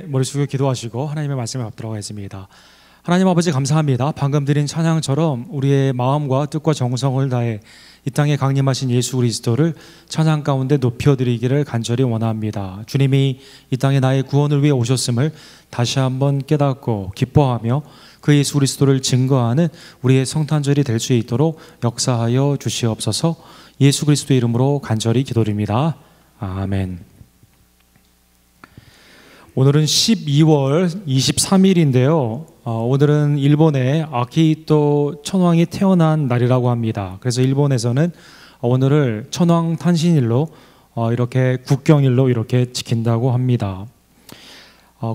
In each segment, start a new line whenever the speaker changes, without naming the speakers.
머리 숙여 기도하시고 하나님의 말씀을 받도록 하겠습니다. 하나님 아버지 감사합니다. 방금 드린 찬양처럼 우리의 마음과 뜻과 정성을 다해 이 땅에 강림하신 예수 그리스도를 찬양 가운데 높여드리기를 간절히 원합니다. 주님이 이 땅에 나의 구원을 위해 오셨음을 다시 한번 깨닫고 기뻐하며 그 예수 그리스도를 증거하는 우리의 성탄절이 될 수 있도록 역사하여 주시옵소서. 예수 그리스도 이름으로 간절히 기도드립니다. 아멘. 오늘은 12월 23일인데요. 오늘은 일본의 아키히토 천황이 태어난 날이라고 합니다. 그래서 일본에서는 오늘을 천황 탄신일로 이렇게 국경일로 이렇게 지킨다고 합니다.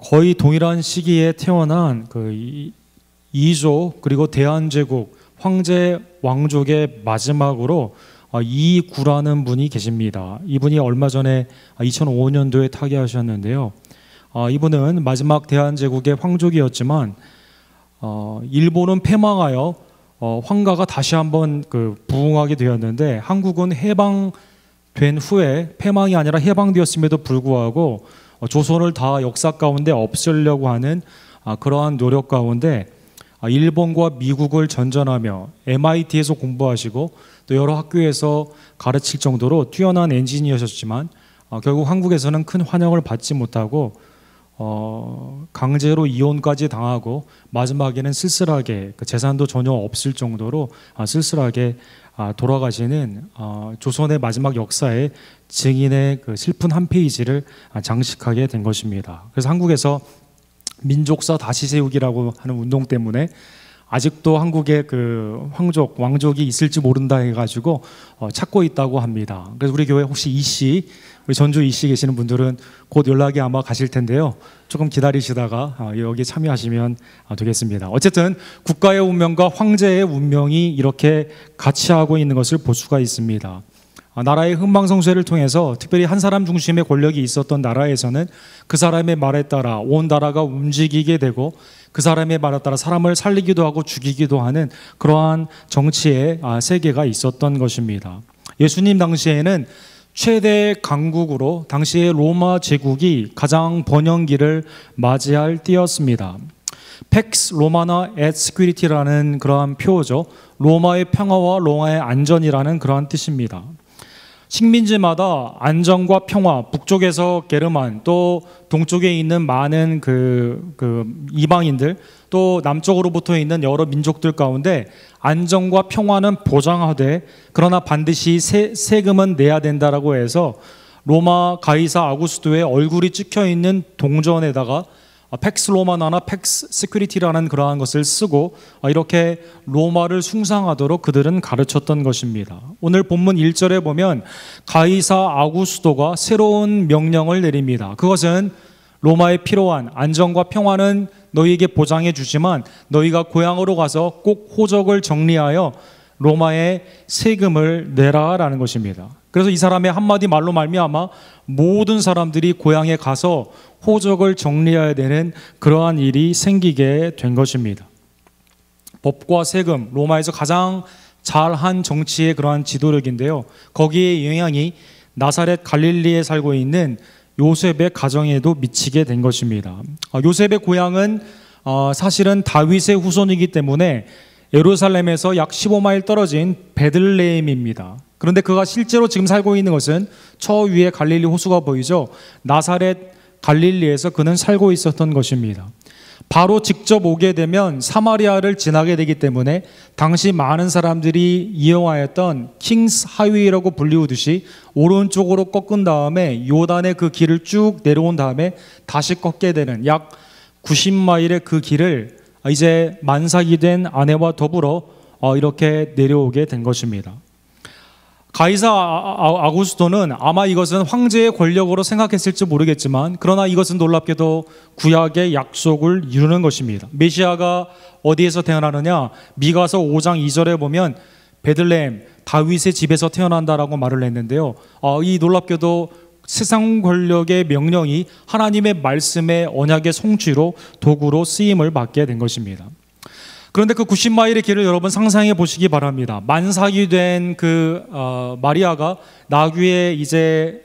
거의 동일한 시기에 태어난 그 이조 그리고 대한제국 황제 왕족의 마지막으로 이구라는 분이 계십니다. 이분이 얼마 전에 2005년도에 타계하셨는데요. 이분은 마지막 대한제국의 황족이었지만 일본은 패망하여 황가가 다시 한번 부흥하게 되었는데 한국은 해방된 후에 패망이 아니라 해방되었음에도 불구하고 조선을 다 역사 가운데 없애려고 하는 그러한 노력 가운데 일본과 미국을 전전하며 MIT에서 공부하시고 또 여러 학교에서 가르칠 정도로 뛰어난 엔지니어셨지만 결국 한국에서는 큰 환영을 받지 못하고 강제로 이혼까지 당하고 마지막에는 쓸쓸하게 재산도 전혀 없을 정도로 쓸쓸하게 돌아가시는 조선의 마지막 역사의 증인의 그 슬픈 한 페이지를 장식하게 된 것입니다. 그래서 한국에서 민족사 다시 세우기라고 하는 운동 때문에 아직도 한국에 그 왕족이 있을지 모른다 해가지고 찾고 있다고 합니다. 그래서 우리 교회 혹시 이씨, 우리 전주 이씨 계시는 분들은 곧 연락이 아마 가실 텐데요. 조금 기다리시다가 여기 참여하시면 되겠습니다. 어쨌든 국가의 운명과 황제의 운명이 이렇게 같이 하고 있는 것을 볼 수가 있습니다. 나라의 흥망성쇠를 통해서 특별히 한 사람 중심의 권력이 있었던 나라에서는 그 사람의 말에 따라 온 나라가 움직이게 되고 그 사람의 말에 따라 사람을 살리기도 하고 죽이기도 하는 그러한 정치의 세계가 있었던 것입니다. 예수님 당시에는 최대 강국으로 당시의 로마 제국이 가장 번영기를 맞이할 때였습니다. 팩스 로마나 et security라는 그러한 표어죠. 로마의 평화와 로마의 안전이라는 그러한 뜻입니다. 식민지마다 안정과 평화, 북쪽에서 게르만, 또 동쪽에 있는 많은 이방인들, 또 남쪽으로부터 있는 여러 민족들 가운데 안정과 평화는 보장하되 그러나 반드시 세금은 내야 된다라고 해서 로마 가이사 아구스토의 얼굴이 찍혀 있는 동전에다가 팩스 로마나나 팩스 시큐리티라는 그러한 것을 쓰고 이렇게 로마를 숭상하도록 그들은 가르쳤던 것입니다. 오늘 본문 1절에 보면 가이사 아구스토가 새로운 명령을 내립니다. 그것은 로마에 필요한 안정과 평화는 너희에게 보장해 주지만 너희가 고향으로 가서 꼭 호적을 정리하여 로마에 세금을 내라라는 것입니다. 그래서 이 사람의 한마디 말로 말미암아 모든 사람들이 고향에 가서 호적을 정리해야 되는 그러한 일이 생기게 된 것입니다. 법과 세금, 로마에서 가장 잘한 정치의 그러한 지도력인데요. 거기에 영향이 나사렛 갈릴리에 살고 있는 요셉의 가정에도 미치게 된 것입니다. 요셉의 고향은 사실은 다윗의 후손이기 때문에 예루살렘에서 약 15마일 떨어진 베들레헴입니다. 그런데 그가 실제로 지금 살고 있는 것은 저 위에 갈릴리 호수가 보이죠. 나사렛 갈릴리에서 그는 살고 있었던 것입니다. 바로 직접 오게 되면 사마리아를 지나게 되기 때문에 당시 많은 사람들이 이용하였던 킹스 하이웨이라고 불리우듯이 오른쪽으로 꺾은 다음에 요단의 그 길을 쭉 내려온 다음에 다시 꺾게 되는 약 90마일의 그 길을 이제 만삭이 된 아내와 더불어 이렇게 내려오게 된 것입니다. 가이사 아구스토는 아마 이것은 황제의 권력으로 생각했을지 모르겠지만 그러나 이것은 놀랍게도 구약의 약속을 이루는 것입니다. 메시아가 어디에서 태어나느냐? 미가서 5장 2절에 보면 베들레헴 다윗의 집에서 태어난다라고 말을 했는데요. 이 놀랍게도 세상 권력의 명령이 하나님의 말씀의 언약의 성취로 도구로 쓰임을 받게 된 것입니다. 그런데 그 90마일의 길을 여러분 상상해 보시기 바랍니다. 만삭이 된 그 마리아가 나귀에 이제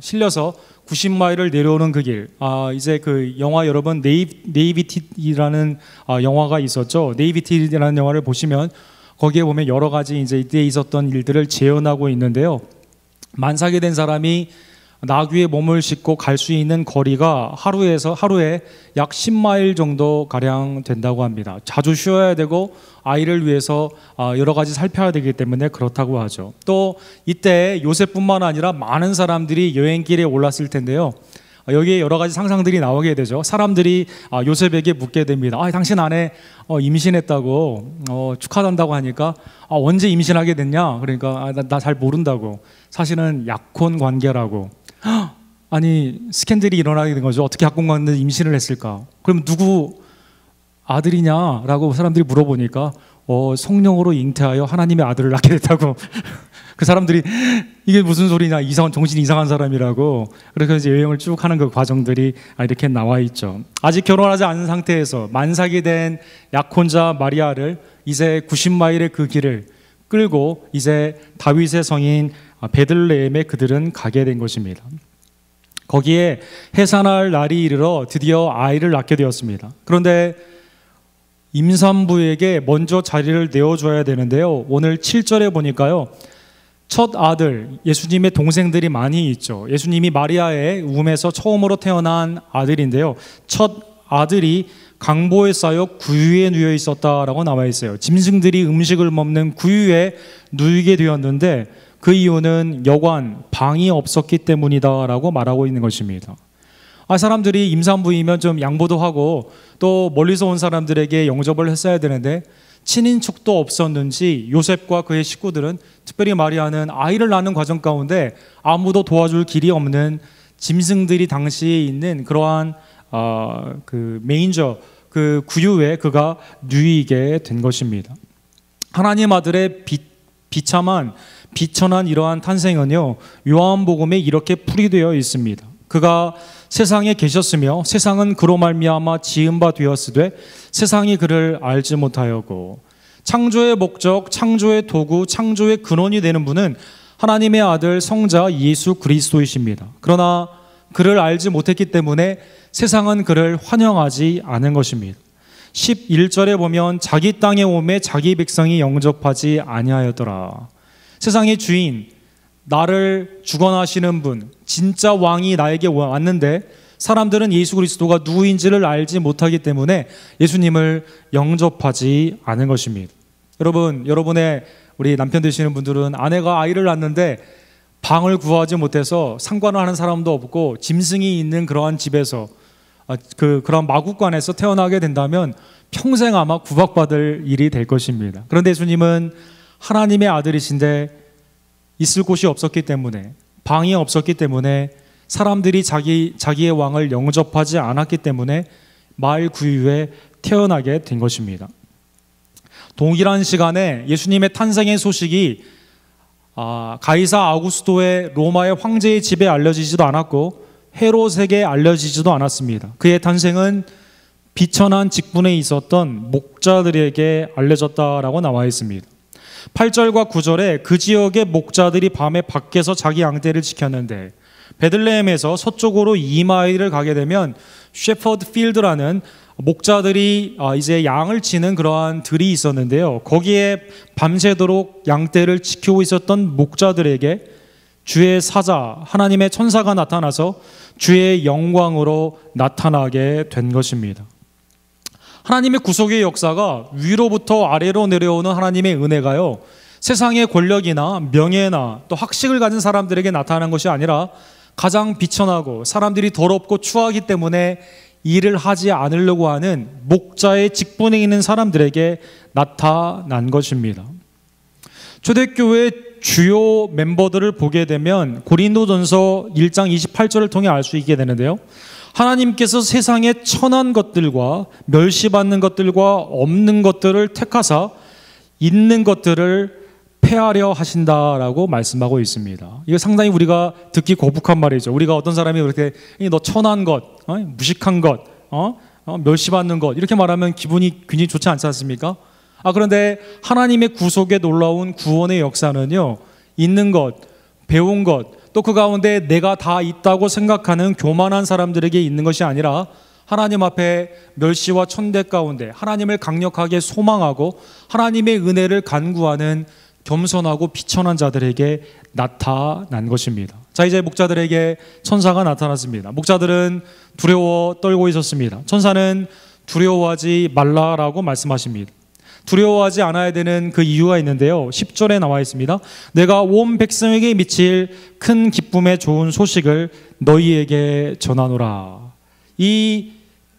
실려서 90마일을 내려오는 그 길. 이제 그 영화 여러분 네이비티라는 영화가 있었죠. 네이비티라는 영화를 보시면 거기에 보면 여러 가지 이제 이때 있었던 일들을 재현하고 있는데요. 만삭이 된 사람이 나귀에 몸을 싣고 갈 수 있는 거리가 하루에 약 10마일 정도 가량 된다고 합니다. 자주 쉬어야 되고 아이를 위해서 여러 가지 살펴야 되기 때문에 그렇다고 하죠. 또 이때 요셉뿐만 아니라 많은 사람들이 여행길에 올랐을 텐데요. 여기에 여러 가지 상상들이 나오게 되죠. 사람들이 요셉에게 묻게 됩니다. 당신 아내 임신했다고 축하한다고 하니까 언제 임신하게 됐냐? 그러니까 나 잘 모른다고. 사실은 약혼 관계라고. 아니 스캔들이 일어나게 된 거죠. 어떻게 약혼 관계에 임신을 했을까? 그럼 누구 아들이냐? 라고 사람들이 물어보니까 성령으로 잉태하여 하나님의 아들을 낳게 됐다고. 그 사람들이 이게 무슨 소리냐, 정신이 이상한 사람이라고. 그래서 이제 여행을 쭉 하는 그 과정들이 이렇게 나와 있죠. 아직 결혼하지 않은 상태에서 만삭이 된 약혼자 마리아를 이제 90마일의 그 길을 끌고 이제 다윗의 성인 베들레헴에 그들은 가게 된 것입니다. 거기에 해산할 날이 이르러 드디어 아이를 낳게 되었습니다. 그런데 임산부에게 먼저 자리를 내어줘야 되는데요. 오늘 7절에 보니까요, 첫 아들, 예수님의 동생들이 많이 있죠. 예수님이 마리아의 우음에서 처음으로 태어난 아들인데요. 첫 아들이 강보에 쌓여 구유에 누워 있었다라고 나와 있어요. 짐승들이 음식을 먹는 구유에 누이게 되었는데 그 이유는 여관, 방이 없었기 때문이다라고 말하고 있는 것입니다. 사람들이 임산부이면 좀 양보도 하고 또 멀리서 온 사람들에게 영접을 했어야 되는데 친인척도 없었는지 요셉과 그의 식구들은, 특별히 마리아는 아이를 낳는 과정 가운데 아무도 도와줄 길이 없는 짐승들이 당시에 있는 그러한 그 메인저, 그 구유에 그가 누이게 된 것입니다. 하나님 아들의 비천한 이러한 탄생은요, 요한복음에 이렇게 풀이되어 있습니다. 그가 세상에 계셨으며 세상은 그로 말미암아 지은 바 되었으되 세상이 그를 알지 못하였고, 창조의 목적, 창조의 도구, 창조의 근원이 되는 분은 하나님의 아들 성자 예수 그리스도이십니다. 그러나 그를 알지 못했기 때문에 세상은 그를 환영하지 않은 것입니다. 11절에 보면 자기 땅에 오매 자기 백성이 영접하지 아니하였더라. 세상의 주인, 나를 주관하시는 분, 진짜 왕이 나에게 왔는데 사람들은 예수 그리스도가 누구인지를 알지 못하기 때문에 예수님을 영접하지 않은 것입니다. 여러분의 우리 남편 되시는 분들은 아내가 아이를 낳는데 방을 구하지 못해서 상관을 하는 사람도 없고 짐승이 있는 그러한 집에서 그런 마구간에서 태어나게 된다면 평생 아마 구박받을 일이 될 것입니다. 그런데 예수님은 하나님의 아들이신데 있을 곳이 없었기 때문에, 방이 없었기 때문에, 사람들이 자기의 왕을 영접하지 않았기 때문에 마을 구유에 태어나게 된 것입니다. 동일한 시간에 예수님의 탄생의 소식이 가이사 아우구스토의 로마의 황제의 집에 알려지지도 않았고 헤롯에게 알려지지도 않았습니다. 그의 탄생은 비천한 직분에 있었던 목자들에게 알려졌다라고 나와 있습니다. 8절과 9절에 그 지역의 목자들이 밤에 밖에서 자기 양떼를 지켰는데, 베들레헴에서 서쪽으로 2마일을 가게 되면 셰퍼드 필드라는 목자들이 이제 양을 치는 그러한 들이 있었는데요. 거기에 밤새도록 양떼를 지키고 있었던 목자들에게 주의 사자, 하나님의 천사가 나타나서 주의 영광으로 나타나게 된 것입니다. 하나님의 구속의 역사가 위로부터 아래로 내려오는 하나님의 은혜가요, 세상의 권력이나 명예나 또 학식을 가진 사람들에게 나타난 것이 아니라 가장 비천하고 사람들이 더럽고 추하기 때문에 일을 하지 않으려고 하는 목자의 직분에 있는 사람들에게 나타난 것입니다. 초대교회 주요 멤버들을 보게 되면 고린도전서 1장 28절을 통해 알 수 있게 되는데요, 하나님께서 세상의 천한 것들과 멸시받는 것들과 없는 것들을 택하사 있는 것들을 폐하려 하신다라고 말씀하고 있습니다. 이거 상당히 우리가 듣기 거북한 말이죠. 우리가 어떤 사람이 그렇게 너 천한 것, 무식한 것, 멸시받는 것, 이렇게 말하면 기분이 굉장히 좋지 않지 않습니까? 그런데 하나님의 구속에 놀라운 구원의 역사는요, 있는 것, 배운 것, 또 그 가운데 내가 다 있다고 생각하는 교만한 사람들에게 있는 것이 아니라 하나님 앞에 멸시와 천대 가운데 하나님을 강력하게 소망하고 하나님의 은혜를 간구하는 겸손하고 비천한 자들에게 나타난 것입니다. 자, 이제 목자들에게 천사가 나타났습니다. 목자들은 두려워 떨고 있었습니다. 천사는 두려워하지 말라라고 말씀하십니다. 두려워하지 않아야 되는 그 이유가 있는데요, 10절에 나와 있습니다. 내가 온 백성에게 미칠 큰 기쁨의 좋은 소식을 너희에게 전하노라. 이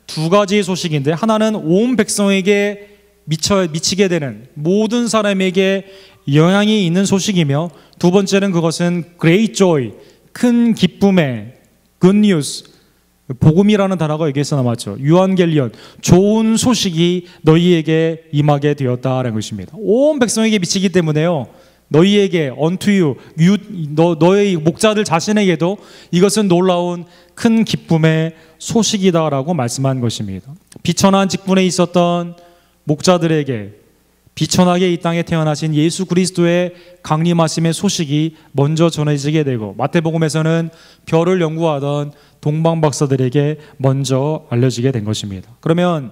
두 가지의 소식인데, 하나는 온 백성에게 미치게 되는, 모든 사람에게 영향이 있는 소식이며, 두 번째는 그것은 great joy, 큰 기쁨의 good news, 복음이라는 단어가 여기에서 나왔죠. 유한겔리온, 좋은 소식이 너희에게 임하게 되었다라는 것입니다. 온 백성에게 미치기 때문에요, 너희에게 unto you, 너의 목자들 자신에게도 이것은 놀라운 큰 기쁨의 소식이다라고 말씀한 것입니다. 비천한 직분에 있었던 목자들에게 비천하게 이 땅에 태어나신 예수 그리스도의 강림하심의 소식이 먼저 전해지게 되고, 마태복음에서는 별을 연구하던 동방 박사들에게 먼저 알려지게 된 것입니다. 그러면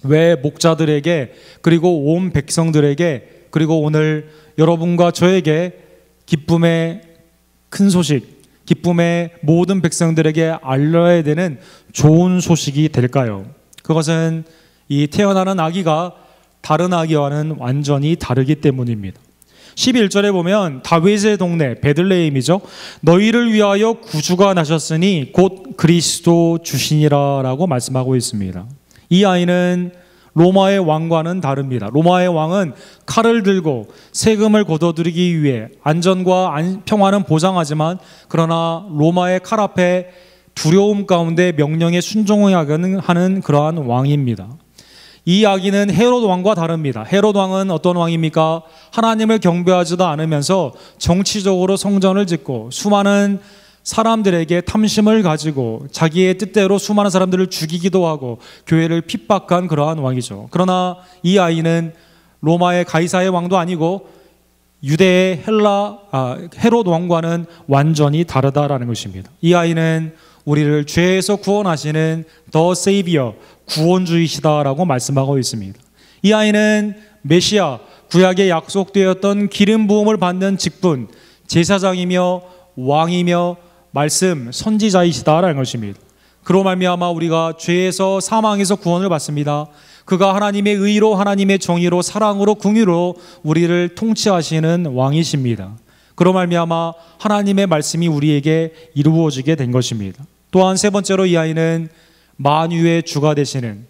왜 목자들에게, 그리고 온 백성들에게, 그리고 오늘 여러분과 저에게 기쁨의 큰 소식, 기쁨의 모든 백성들에게 알려야 되는 좋은 소식이 될까요? 그것은 이 태어나는 아기가 다른 아기와는 완전히 다르기 때문입니다. 11절에 보면 다윗의 동네 베들레헴이죠. 너희를 위하여 구주가 나셨으니 곧 그리스도 주시니라 라고 말씀하고 있습니다. 이 아이는 로마의 왕과는 다릅니다. 로마의 왕은 칼을 들고 세금을 걷어들이기 위해 안전과 평화는 보장하지만, 그러나 로마의 칼 앞에 두려움 가운데 명령에 순종하는 그러한 왕입니다. 이 아기는 헤롯 왕과 다릅니다. 헤롯 왕은 어떤 왕입니까? 하나님을 경배하지도 않으면서 정치적으로 성전을 짓고 수많은 사람들에게 탐심을 가지고 자기의 뜻대로 수많은 사람들을 죽이기도 하고 교회를 핍박한 그러한 왕이죠. 그러나 이 아이는 로마의 가이사의 왕도 아니고 유대의 헤롯 왕과는 완전히 다르다라는 것입니다. 이 아이는 우리를 죄에서 구원하시는 더 세이비어, 구원주이시다라고 말씀하고 있습니다. 이 아이는 메시아, 구약에 약속되었던 기름 부음을 받는 직분, 제사장이며 왕이며 말씀, 선지자이시다라는 것입니다. 그로 말미암아 우리가 죄에서 사망에서 구원을 받습니다. 그가 하나님의 의로, 하나님의 정의로, 사랑으로, 긍휼로 우리를 통치하시는 왕이십니다. 그로 말미암아 하나님의 말씀이 우리에게 이루어지게 된 것입니다. 또한 세 번째로 이 아이는 만유의 주가 되시는,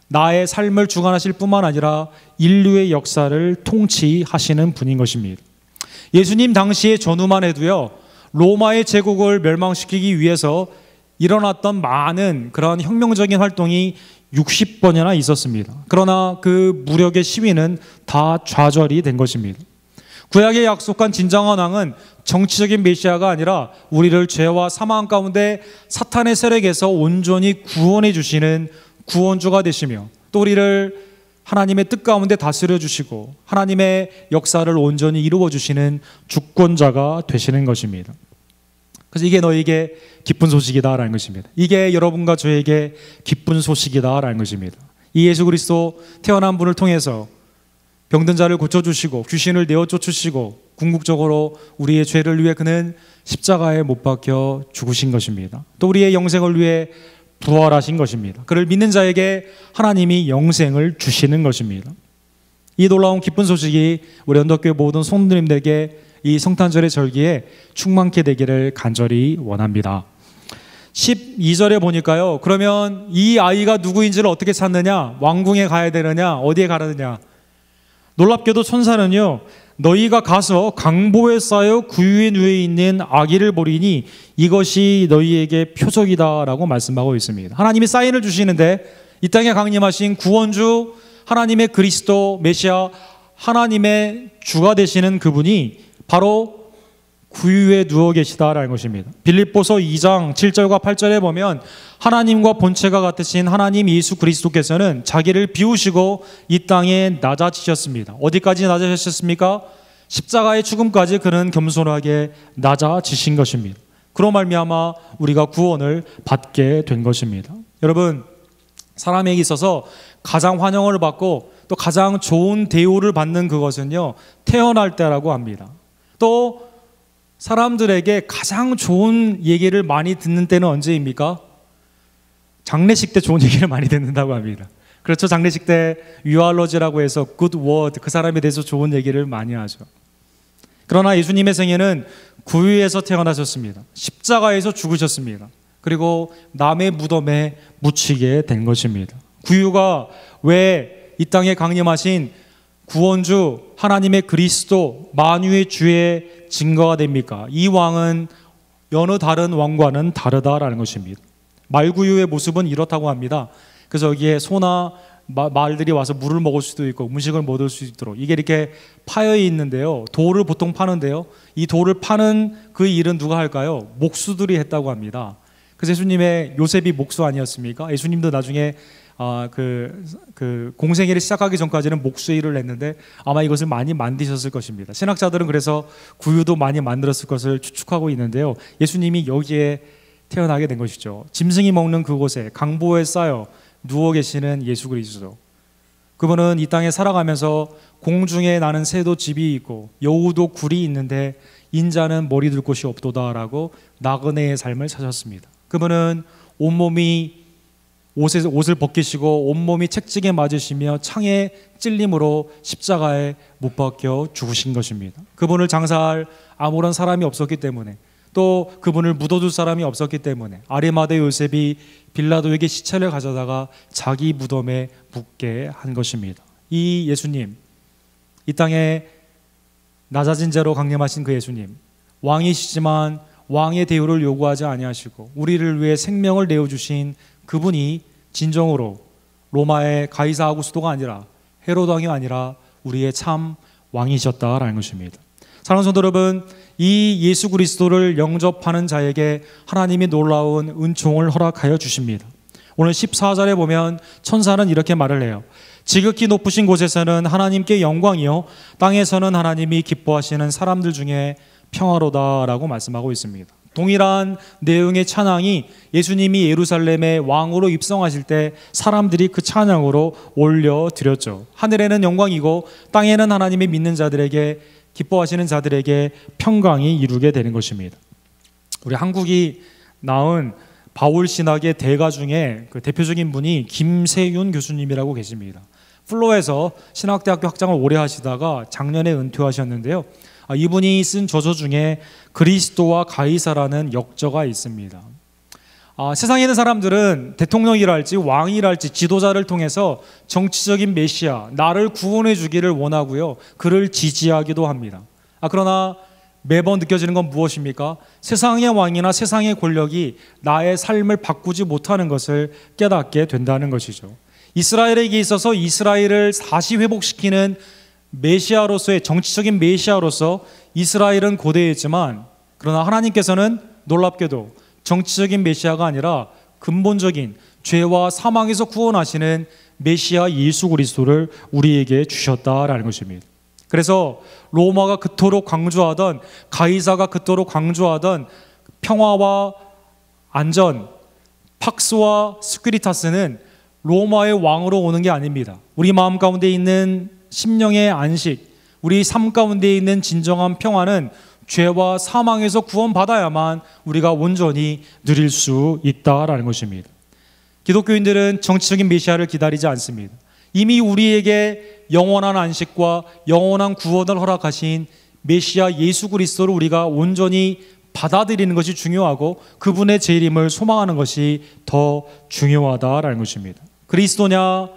나의 삶을 주관하실 뿐만 아니라 인류의 역사를 통치하시는 분인 것입니다. 예수님 당시의 전후만 해도요, 로마의 제국을 멸망시키기 위해서 일어났던 많은 그런 혁명적인 활동이 60번이나 있었습니다. 그러나 그 무력의 시위는 다 좌절이 된 것입니다. 구약에 약속한 진정한 왕은 정치적인 메시아가 아니라 우리를 죄와 사망 가운데 사탄의 세력에서 온전히 구원해 주시는 구원주가 되시며, 또 우리를 하나님의 뜻 가운데 다스려 주시고 하나님의 역사를 온전히 이루어 주시는 주권자가 되시는 것입니다. 그래서 이게 너에게 기쁜 소식이다라는 것입니다. 이게 여러분과 저에게 기쁜 소식이다라는 것입니다. 이 예수 그리스도 태어난 분을 통해서 병든 자를 고쳐주시고 귀신을 내어 쫓으시고 궁극적으로 우리의 죄를 위해 그는 십자가에 못 박혀 죽으신 것입니다. 또 우리의 영생을 위해 부활하신 것입니다. 그를 믿는 자에게 하나님이 영생을 주시는 것입니다. 이 놀라운 기쁜 소식이 우리 언덕교회 모든 성도님들에게 이 성탄절의 절기에 충만케 되기를 간절히 원합니다. 12절에 보니까요, 그러면 이 아이가 누구인지를 어떻게 찾느냐? 왕궁에 가야 되느냐? 어디에 가느냐? 놀랍게도 천사는요, 너희가 가서 강보에 쌓여 구유에 누워 있는 아기를 보리니 이것이 너희에게 표적이다라고 말씀하고 있습니다. 하나님이 사인을 주시는데 이 땅에 강림하신 구원주, 하나님의 그리스도 메시아, 하나님의 주가 되시는 그분이 바로 구유에 누워 계시다라는 것입니다. 빌립보서 2장 7절과 8절에 보면 하나님과 본체가 같으신 하나님 예수 그리스도께서는 자기를 비우시고 이 땅에 낮아지셨습니다. 어디까지 낮아지셨습니까? 십자가의 죽음까지 그는 겸손하게 낮아지신 것입니다. 그로 말미암아 우리가 구원을 받게 된 것입니다. 여러분, 사람에게 있어서 가장 환영을 받고 또 가장 좋은 대우를 받는 그것은요, 태어날 때라고 합니다. 또 사람들에게 가장 좋은 얘기를 많이 듣는 때는 언제입니까? 장례식 때 좋은 얘기를 많이 듣는다고 합니다. 그렇죠. 장례식 때 유알러지라고 해서 good word, 그 사람에 대해서 좋은 얘기를 많이 하죠. 그러나 예수님의 생애는 구유에서 태어나셨습니다. 십자가에서 죽으셨습니다. 그리고 남의 무덤에 묻히게 된 것입니다. 구유가 왜 이 땅에 강림하신 구원주 하나님의 그리스도 만유의 주의 증거가 됩니까? 이 왕은 여느 다른 왕과는 다르다라는 것입니다. 말구유의 모습은 이렇다고 합니다. 그래서 여기에 소나 말들이 와서 물을 먹을 수도 있고 음식을 먹을 수 있도록 이게 이렇게 파여 있는데요. 돌을 보통 파는데요. 이 돌을 파는 그 일은 누가 할까요? 목수들이 했다고 합니다. 그래서 예수님의 요셉이 목수 아니었습니까? 예수님도 나중에 공생애를 시작하기 전까지는 목수의 일을 했는데 아마 이것을 많이 만드셨을 것입니다. 신학자들은 그래서 구유도 많이 만들었을 것을 추측하고 있는데요. 예수님이 여기에 태어나게 된 것이죠. 짐승이 먹는 그곳에 강보에 쌓여 누워 계시는 예수 그리스도. 그분은 이 땅에 살아가면서 공중에 나는 새도 집이 있고 여우도 굴이 있는데 인자는 머리 둘 곳이 없도다라고 나그네의 삶을 사셨습니다. 그분은 온몸이 옷을 벗기시고 온몸이 책찍에 맞으시며 창에 찔림으로 십자가에 못 박혀 죽으신 것입니다. 그분을 장사할 아무런 사람이 없었기 때문에 또 그분을 묻어둘 사람이 없었기 때문에 아리마대 요셉이 빌라도에게 시체를 가져다가 자기 무덤에 묻게 한 것입니다. 이 예수님, 이 땅에 낮아진 자로 강림하신 그 예수님, 왕이시지만 왕의 대우를 요구하지 아니하시고 우리를 위해 생명을 내어주신 그분이 진정으로 로마의 가이사 아구스토가 아니라 헤로드 왕이 아니라 우리의 참 왕이셨다라는 것입니다. 사랑하는 성도 여러분, 이 예수 그리스도를 영접하는 자에게 하나님이 놀라운 은총을 허락하여 주십니다. 오늘 14절에 보면 천사는 이렇게 말을 해요. 지극히 높으신 곳에서는 하나님께 영광이요 땅에서는 하나님이 기뻐하시는 사람들 중에 평화로다라고 말씀하고 있습니다. 동일한 내용의 찬양이 예수님이 예루살렘의 왕으로 입성하실 때 사람들이 그 찬양으로 올려드렸죠. 하늘에는 영광이고 땅에는 하나님의 믿는 자들에게 기뻐하시는 자들에게 평강이 이루게 되는 것입니다. 우리 한국이 낳은 바울 신학의 대가 중에 그 대표적인 분이 김세윤 교수님이라고 계십니다. 플로에서 신학대학교 학장을 오래 하시다가 작년에 은퇴하셨는데요. 이분이 쓴 저서 중에 그리스도와 가이사라는 역저가 있습니다. 세상에 있는 사람들은 대통령이랄지 왕이랄지 지도자를 통해서 정치적인 메시아, 나를 구원해 주기를 원하고요. 그를 지지하기도 합니다. 그러나 매번 느껴지는 건 무엇입니까? 세상의 왕이나 세상의 권력이 나의 삶을 바꾸지 못하는 것을 깨닫게 된다는 것이죠. 이스라엘에게 있어서 이스라엘을 다시 회복시키는 메시아로서의 정치적인 메시아로서 이스라엘은 고대했지만 그러나 하나님께서는 놀랍게도 정치적인 메시아가 아니라 근본적인 죄와 사망에서 구원하시는 메시아 예수 그리스도를 우리에게 주셨다라는 것입니다. 그래서 로마가 그토록 강조하던 가이사가 그토록 강조하던 평화와 안전, 팍스와 스퀴리타스는 로마의 왕으로 오는 게 아닙니다. 우리 마음 가운데 있는 심령의 안식, 우리 삶 가운데 있는 진정한 평화는 죄와 사망에서 구원받아야만 우리가 온전히 누릴 수 있다라는 것입니다. 기독교인들은 정치적인 메시아를 기다리지 않습니다. 이미 우리에게 영원한 안식과 영원한 구원을 허락하신 메시아 예수 그리스도를 우리가 온전히 받아들이는 것이 중요하고 그분의 재림을 소망하는 것이 더 중요하다라는 것입니다. 그리스도냐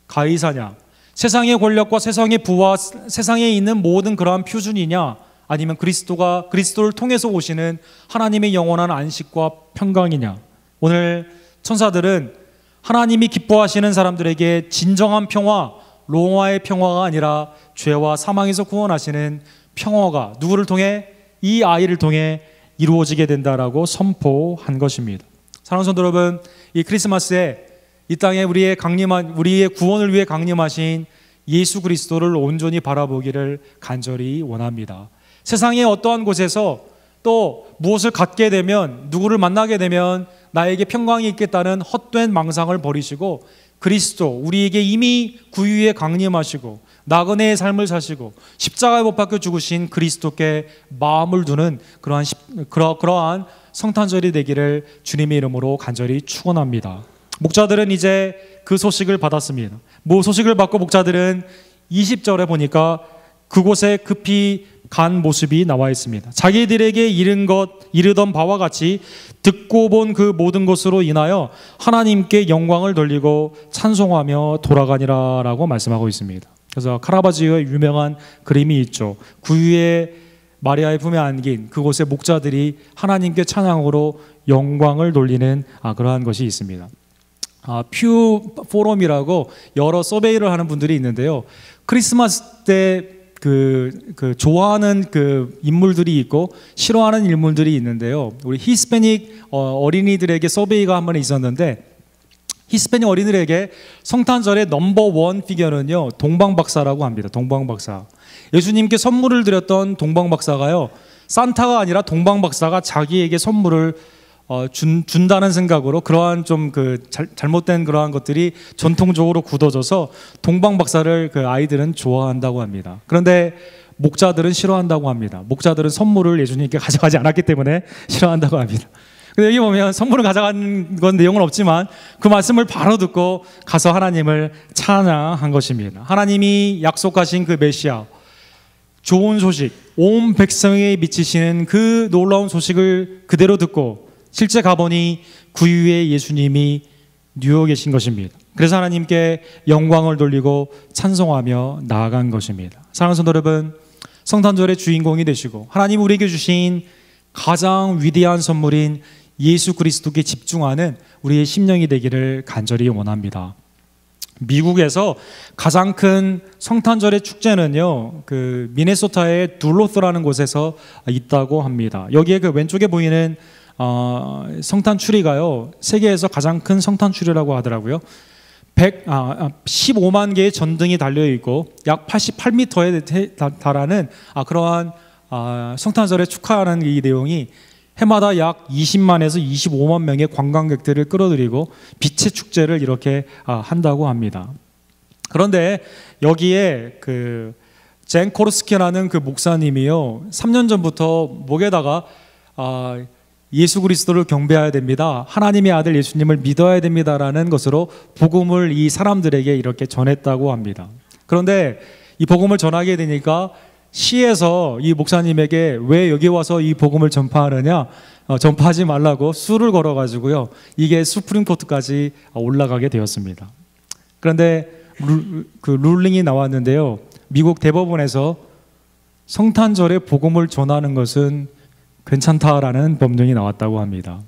가이사냐, 세상의 권력과 세상의 부와 세상에 있는 모든 그러한 표준이냐, 아니면 그리스도를 통해서 오시는 하나님의 영원한 안식과 평강이냐. 오늘 천사들은 하나님이 기뻐하시는 사람들에게 진정한 평화, 로마의 평화가 아니라 죄와 사망에서 구원하시는 평화가 누구를 통해? 이 아이를 통해 이루어지게 된다라고 선포한 것입니다. 사랑하는 성도 여러분, 이 크리스마스에 이 땅에 우리의 구원을 위해 강림하신 예수 그리스도를 온전히 바라보기를 간절히 원합니다. 세상의 어떠한 곳에서 또 무엇을 갖게 되면, 누구를 만나게 되면 나에게 평강이 있겠다는 헛된 망상을 버리시고 그리스도, 우리에게 이미 구유에 강림하시고 나그네의 삶을 사시고 십자가에 못 박혀 죽으신 그리스도께 마음을 두는 그러한 성탄절이 되기를 주님의 이름으로 간절히 축원합니다. 목자들은 이제 그 소식을 받았습니다. 소식을 받고 목자들은 20절에 보니까 그곳에 급히 간 모습이 나와 있습니다. 자기들에게 이르던 바와 같이 듣고 본 그 모든 것으로 인하여 하나님께 영광을 돌리고 찬송하며 돌아가니라 라고 말씀하고 있습니다. 그래서 카라바지오의 유명한 그림이 있죠. 구유의 마리아의 품에 안긴 그곳의 목자들이 하나님께 찬양으로 영광을 돌리는 그러한 것이 있습니다. 퓨 포럼이라고 여러 서베이를 하는 분들이 있는데요. 크리스마스 때 좋아하는 인물들이 있고 싫어하는 인물들이 있는데요. 우리 히스패닉 어린이들에게 서베이가 한 번 있었는데, 히스패닉 어린이들에게 성탄절의 넘버1 피겨는요, 동방박사라고 합니다. 동방박사. 예수님께 선물을 드렸던 동방박사가요, 산타가 아니라 동방박사가 자기에게 선물을 준다는 생각으로 그러한 좀 잘못된 그러한 것들이 전통적으로 굳어져서 동방박사를 아이들은 좋아한다고 합니다. 그런데 목자들은 싫어한다고 합니다. 목자들은 선물을 예수님께 가져가지 않았기 때문에 싫어한다고 합니다. 근데 여기 보면 선물을 가져간 건 내용은 없지만 그 말씀을 바로 듣고 가서 하나님을 찬양한 것입니다. 하나님이 약속하신 그 메시아, 좋은 소식, 온 백성에 미치시는 그 놀라운 소식을 그대로 듣고 실제 가보니 구유의 예수님이 누워 계신 것입니다. 그래서 하나님께 영광을 돌리고 찬송하며 나아간 것입니다. 사랑하는 성도 여러분, 성탄절의 주인공이 되시고 하나님 우리에게 주신 가장 위대한 선물인 예수 그리스도께 집중하는 우리의 심령이 되기를 간절히 원합니다. 미국에서 가장 큰 성탄절의 축제는요, 미네소타의 둘로스라는 곳에서 있다고 합니다. 여기에 왼쪽에 보이는 성탄 추리가요, 세계에서 가장 큰 성탄 추리라고 하더라고요. 15만 개의 전등이 달려 있고 약 88m에 달하는 그러한 성탄절에 축하하는 이 내용이 해마다 약 20만에서 25만 명의 관광객들을 끌어들이고 빛의 축제를 이렇게 한다고 합니다. 그런데 여기에 젠 코르스키라는 목사님이요, 3년 전부터 목에다가 예수 그리스도를 경배해야 됩니다, 하나님의 아들 예수님을 믿어야 됩니다라는 것으로 복음을 이 사람들에게 이렇게 전했다고 합니다. 그런데 이 복음을 전하게 되니까 시에서 이 목사님에게 왜 여기 와서 이 복음을 전파하느냐, 전파하지 말라고 수를 걸어가지고요, 이게 수프림 코트까지 올라가게 되었습니다. 그런데 룰링이 나왔는데요, 미국 대법원에서 성탄절에 복음을 전하는 것은 괜찮다라는 법령이 나왔다고 합니다.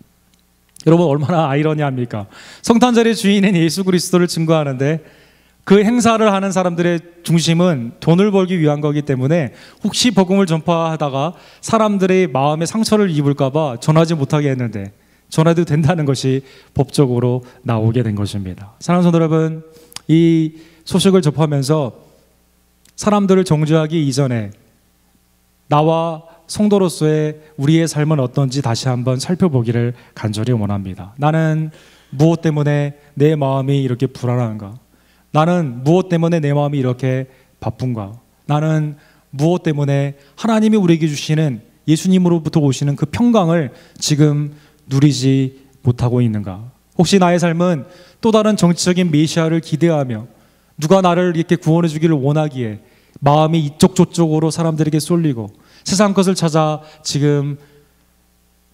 여러분, 얼마나 아이러니합니까? 성탄절의 주인인 예수 그리스도를 증거하는데 그 행사를 하는 사람들의 중심은 돈을 벌기 위한 거기 때문에 혹시 복음을 전파하다가 사람들의 마음에 상처를 입을까 봐 전하지 못하게 했는데 전해도 된다는 것이 법적으로 나오게 된 것입니다. 사랑하는 성도 여러분, 이 소식을 접하면서 사람들을 정죄하기 이전에 나와 성도로서의 우리의 삶은 어떤지 다시 한번 살펴보기를 간절히 원합니다. 나는 무엇 때문에 내 마음이 이렇게 불안한가? 나는 무엇 때문에 내 마음이 이렇게 바쁜가? 나는 무엇 때문에 하나님이 우리에게 주시는 예수님으로부터 오시는 그 평강을 지금 누리지 못하고 있는가? 혹시 나의 삶은 또 다른 정치적인 메시아를 기대하며 누가 나를 이렇게 구원해 주기를 원하기에 마음이 이쪽 저쪽으로 사람들에게 쏠리고 세상 것을 찾아 지금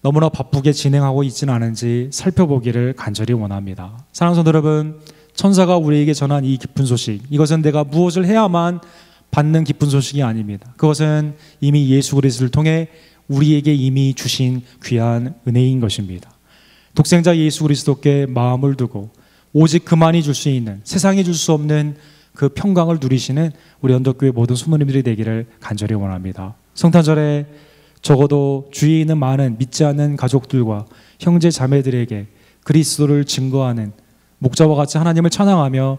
너무나 바쁘게 진행하고 있지는 않은지 살펴보기를 간절히 원합니다. 사랑하는 성도 여러분, 천사가 우리에게 전한 이 기쁜 소식, 이것은 내가 무엇을 해야만 받는 기쁜 소식이 아닙니다. 그것은 이미 예수 그리스도를 통해 우리에게 이미 주신 귀한 은혜인 것입니다. 독생자 예수 그리스도께 마음을 두고 오직 그만이 줄 수 있는, 세상이 줄 수 없는 그 평강을 누리시는 우리 언덕교회 모든 수모님들이 되기를 간절히 원합니다. 성탄절에 적어도 주위에 있는 많은 믿지 않는 가족들과 형제 자매들에게 그리스도를 증거하는 목자와 같이 하나님을 찬양하며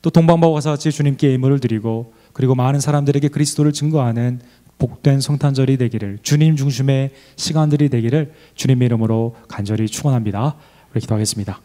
또 동방바와 같이 주님께 예물을 드리고 그리고 많은 사람들에게 그리스도를 증거하는 복된 성탄절이 되기를, 주님 중심의 시간들이 되기를 주님의 이름으로 간절히 축원합니다. 우리 기도하겠습니다.